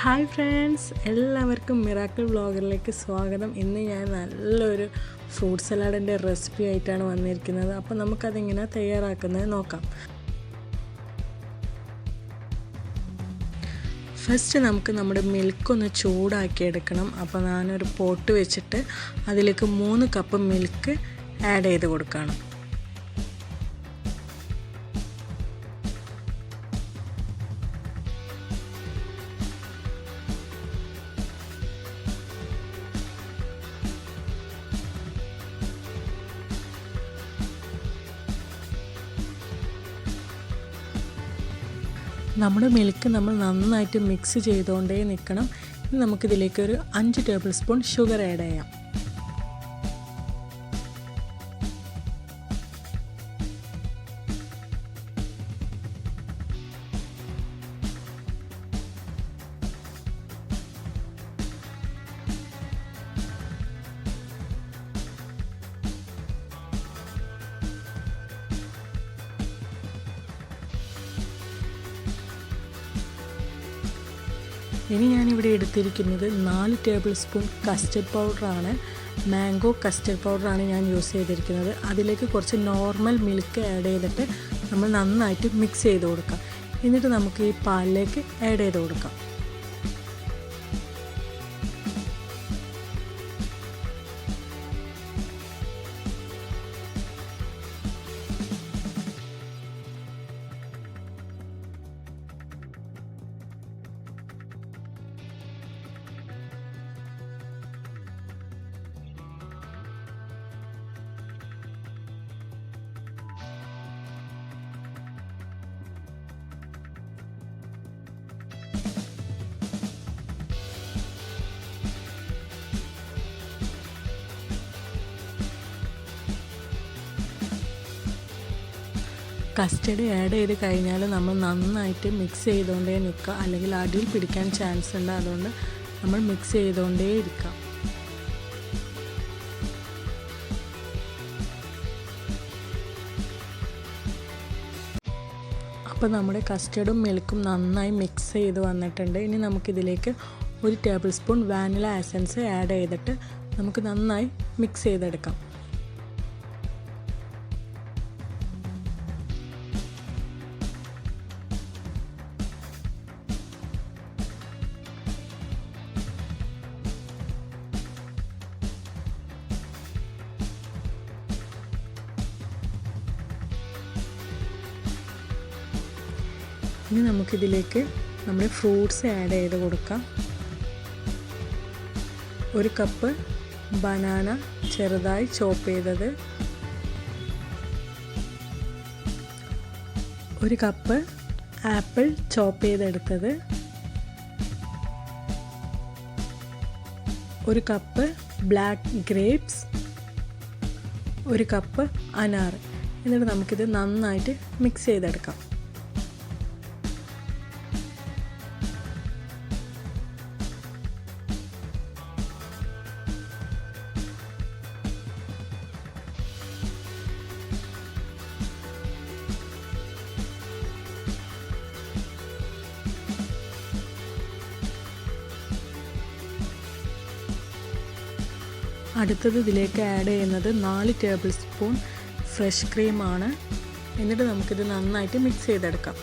Hi friends, എല്ലാവർക്കും miracle വ്ളോഗറിലേക്ക് സ്വാഗതം. ഇന്ന് ഞാൻ നല്ലൊരു ഫ്രൂട്ട് സലാഡിൻ്റെ റെസിപ്പി ആയിട്ടാണ് വന്നിരിക്കുന്നത്. അപ്പോൾ നമുക്കതെങ്ങനെ തയ്യാറാക്കുന്നത് നോക്കാം. ഫസ്റ്റ് നമുക്ക് നമ്മുടെ മിൽക്കൊന്ന് ചൂടാക്കി എടുക്കണം. അപ്പോൾ ഞാനൊരു പോട്ട് വെച്ചിട്ട് അതിലേക്ക് 3 കപ്പ് മിൽക്ക് ആഡ് ചെയ്ത് കൊടുക്കണം. നമ്മുടെ മിൽക്ക് നമ്മൾ നന്നായിട്ട് മിക്സ് ചെയ്തുകൊണ്ടേ നിൽക്കണം. ഇനി നമുക്കിതിലേക്ക് ഒരു 5 ടേബിൾ സ്പൂൺ ഷുഗർ ആഡ് ചെയ്യാം. ഇനി ഞാനിവിടെ എടുത്തിരിക്കുന്നത് 4 ടേബിൾ സ്പൂൺ കസ്റ്റർഡ് പൗഡറാണ്. മാംഗോ കസ്റ്റർഡ് പൗഡറാണ് ഞാൻ യൂസ് ചെയ്തിരിക്കുന്നത്. അതിലേക്ക് കുറച്ച് നോർമൽ മിൽക്ക് ആഡ് ചെയ്തിട്ട് നമ്മൾ നന്നായിട്ട് മിക്സ് ചെയ്ത് കൊടുക്കാം. എന്നിട്ട് നമുക്ക് ഈ പാലിലേക്ക് ആഡ് ചെയ്ത് കൊടുക്കാം. കസ്റ്റർഡ് ആഡ് ചെയ്ത് കഴിഞ്ഞാൽ നമ്മൾ നന്നായിട്ട് മിക്സ് ചെയ്തുകൊണ്ടേ നിൽക്കുക, അല്ലെങ്കിൽ അടിയിൽ പിടിക്കാൻ ചാൻസ് ഉണ്ട്. അതുകൊണ്ട് നമ്മൾ മിക്സ് ചെയ്തുകൊണ്ടേ ഇരിക്കാം. അപ്പോൾ നമ്മുടെ കസ്റ്റർഡും മിൽക്കും നന്നായി മിക്സ് ചെയ്ത് വന്നിട്ടുണ്ട്. ഇനി നമുക്കിതിലേക്ക് 1 table spoon vanilla essence add ചെയ്തിട്ട് നമുക്ക് നന്നായി മിക്സ് ചെയ്തെടുക്കാം. ഇനി നമുക്കിതിലേക്ക് നമ്മുടെ ഫ്രൂട്ട്സ് ആഡ് ചെയ്ത് കൊടുക്കാം. 1 കപ്പ് ബനാന ചെറുതായി ചോപ്പ് ചെയ്തത്, 1 കപ്പ് ആപ്പിൾ ചോപ്പ് ചെയ്തെടുത്തത്, 1 കപ്പ് ബ്ലാക്ക് ഗ്രേപ്സ്, 1 കപ്പ് അനാർ. എന്നിട്ട് നമുക്കിത് നന്നായിട്ട് മിക്സ് ചെയ്തെടുക്കാം. അടുത്തത് ഇതിലേക്ക് ആഡ് ചെയ്യുന്നത് 4 ടേബിൾ സ്പൂൺ ഫ്രഷ് ക്രീമാണ്. എന്നിട്ട് നമുക്കിത് നന്നായിട്ട് മിക്സ് ചെയ്തെടുക്കാം.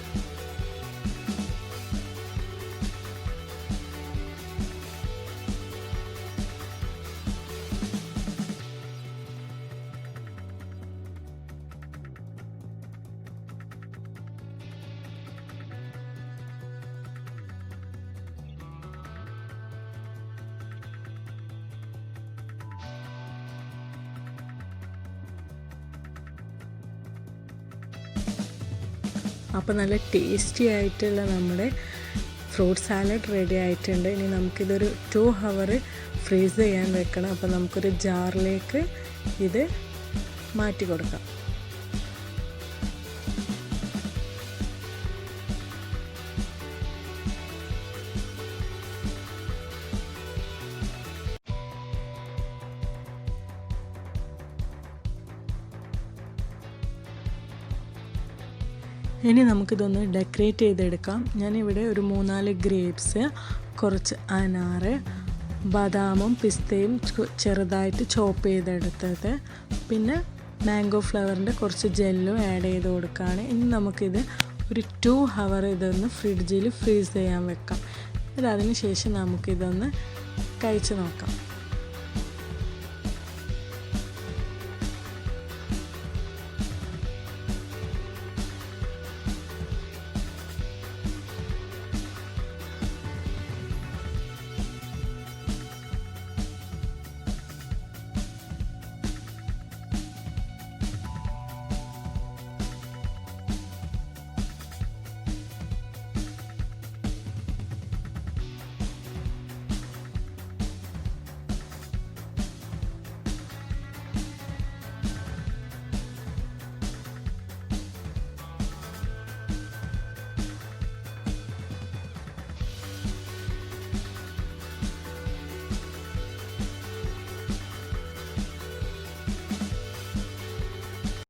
അപ്പോൾ നല്ല ടേസ്റ്റി ആയിട്ടുള്ള നമ്മുടെ ഫ്രൂട്ട് സാലഡ് റെഡി ആയിട്ടുണ്ട്. ഇനി നമുക്കിതൊരു 2 ഹവർ ഫ്രീസ് ചെയ്യാൻ വെക്കണം. അപ്പോൾ നമുക്കൊരു ജാറിലേക്ക് ഇത് മാറ്റി കൊടുക്കാം. ഇനി നമുക്കിതൊന്ന് ഡെക്കറേറ്റ് ചെയ്തെടുക്കാം. ഞാനിവിടെ ഒരു 3-4 ഗ്രേപ്സ്, കുറച്ച് അനാറ്, ബദാമും പിസ്തയും ചെറുതായിട്ട് ചോപ്പ് ചെയ്തെടുത്തത്, പിന്നെ മാംഗോ ഫ്ലേവറിൻ്റെ കുറച്ച് ജെല്ലും ആഡ് ചെയ്ത് കൊടുക്കുകയാണ്. ഇനി നമുക്കിത് ഒരു 2 hour ഇതൊന്ന് ഫ്രിഡ്ജിൽ ഫ്രീസ് ചെയ്യാൻ വെക്കാം. അതിന് ശേഷം നമുക്കിതൊന്ന് കഴിച്ച് നോക്കാം.